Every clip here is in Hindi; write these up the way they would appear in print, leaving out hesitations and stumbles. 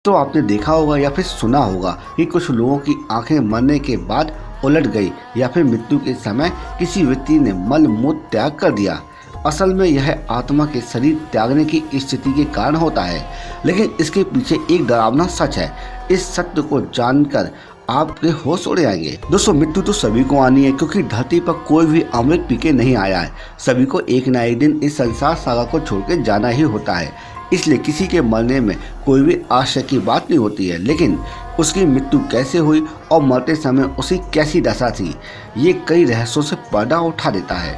तो आपने देखा होगा या फिर सुना होगा कि कुछ लोगों की आंखें मरने के बाद उलट गई या फिर मृत्यु के समय किसी व्यक्ति ने मल मूत्र त्याग कर दिया। असल में यह आत्मा के शरीर त्यागने की स्थिति के कारण होता है, लेकिन इसके पीछे एक डरावना सच है। इस सत्य को जानकर आपके होश उड़ जाएंगे। दोस्तों, मृत्यु तो सभी को आनी है, क्योंकि धरती पर कोई भी अमृत पी के नहीं आया है। सभी को एक ना एक दिन इस संसार सागर को छोड़ के जाना ही होता है। इसलिए किसी के मरने में कोई भी आश्चर्य की बात नहीं होती है, लेकिन उसकी मृत्यु कैसे हुई और मरते समय उसकी कैसी दशा थी, ये कई रहस्यों से पर्दा उठा देता है।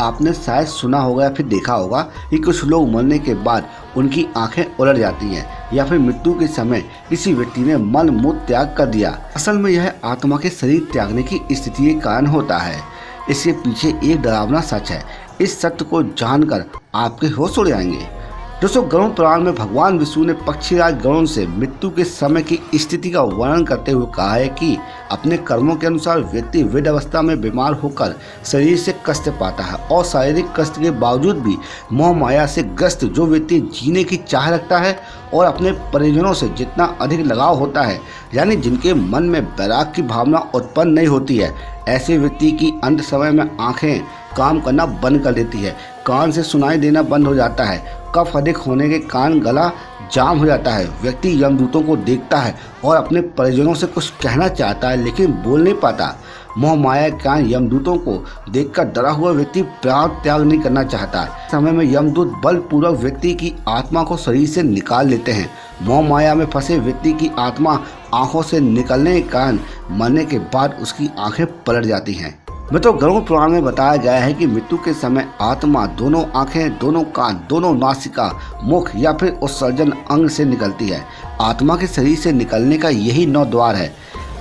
आपने शायद सुना होगा या फिर देखा होगा कि कुछ लोग मरने के बाद उनकी आंखें उलट जाती हैं या फिर मृत्यु के समय किसी व्यक्ति ने मल मूत्र त्याग कर दिया। असल में यह आत्मा के शरीर त्यागने की स्थिति के कारण होता है। इसके पीछे एक डरावना सच है। इस सत्य को जानकर आपके होश उड़ जाएंगे। दोस्तों, गरुड़ पुराण में भगवान विष्णु ने पक्षीराज गरुड़ से मृत्यु के समय की स्थिति का वर्णन करते हुए कहा है कि अपने कर्मों के अनुसार व्यक्ति वृद्ध अवस्था में बीमार होकर शरीर से कष्ट पाता है, और शारीरिक कष्ट के बावजूद भी मोह माया से ग्रस्त जो व्यक्ति जीने की चाह रखता है और अपने परिजनों से जितना अधिक लगाव होता है, यानी जिनके मन में वैराग की भावना उत्पन्न नहीं होती है, ऐसे व्यक्ति की अंत समय में आंखें काम करना बंद कर देती है, कान से सुनाई देना बंद हो जाता है, कफ अधिक होने के कारण गला जाम हो जाता है। व्यक्ति यमदूतों को देखता है और अपने परिजनों से कुछ कहना चाहता है, लेकिन बोल नहीं पाता। मोह माया के कारण यमदूतों को देखकर डरा हुआ व्यक्ति प्राण त्याग नहीं करना चाहता। समय में यमदूत बलपूर्वक व्यक्ति की आत्मा को शरीर से निकाल लेते हैं। मोह माया में फंसे व्यक्ति की आत्मा आंखों से निकलने के कारण मरने के बाद उसकी आंखें पलट जाती हैं। मित्रों, गरुड़ पुराण में बताया गया है कि मृत्यु के समय आत्मा दोनों आंखें, दोनों कान, दोनों नासिका, मुख या फिर उत्सर्जन अंग से निकलती है। आत्मा के शरीर से निकलने का यही 9 द्वार है।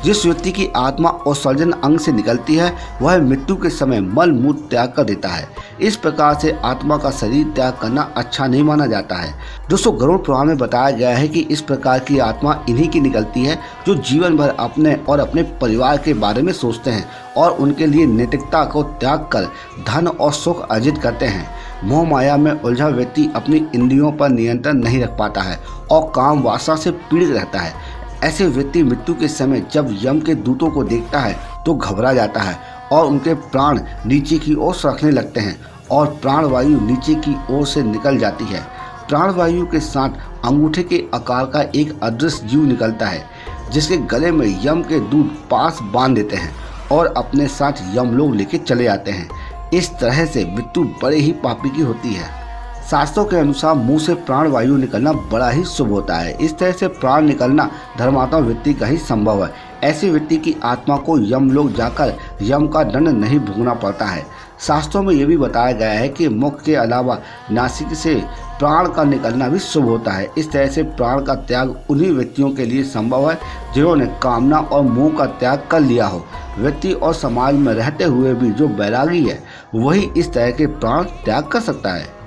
जिस व्यक्ति की आत्मा उत्सर्जन अंग से निकलती है वह मृत्यु के समय मल मूत्र त्याग कर देता है। इस प्रकार से आत्मा का शरीर त्याग करना अच्छा नहीं माना जाता है। दोस्तों, गरुड़ पुराण में बताया गया है कि इस प्रकार की आत्मा इन्हीं की निकलती है जो जीवन भर अपने और अपने परिवार के बारे में सोचते हैं और उनके लिए नैतिकता को त्याग कर धन और सुख अर्जित करते हैं। मोह माया में उलझा व्यक्ति अपनी इंद्रियों पर नियंत्रण नहीं रख पाता है और काम वासना से पीड़ित रहता है। ऐसे व्यक्ति मृत्यु के समय जब यम के दूतों को देखता है तो घबरा जाता है और उनके प्राण नीचे की ओर सरकने लगते हैं और प्राण वायु नीचे की ओर से निकल जाती है। प्राण वायु के साथ अंगूठे के आकार का एक अदृश्य जीव निकलता है, जिसके गले में यम के दूत पास बांध देते हैं और अपने साथ यमलोक लेके चले जाते हैं। इस तरह से मृत्यु बड़े ही पापी की होती है। शास्त्रों के अनुसार मुंह से प्राण वायु निकलना बड़ा ही शुभ होता है। इस तरह से प्राण निकलना धर्मात्मा व्यक्ति का ही संभव है। ऐसे व्यक्ति की आत्मा को यमलोक जाकर यम का दंड नहीं भोगना पड़ता है। शास्त्रों में यह भी बताया गया है कि मुख के अलावा नासिक से प्राण का निकलना भी शुभ होता है। इस तरह से प्राण का त्याग उन्हीं व्यक्तियों के लिए संभव है जिन्होंने कामना और मोह का त्याग कर लिया हो। व्यक्ति और समाज में रहते हुए भी जो वैरागी है वही इस तरह के प्राण त्याग कर सकता है।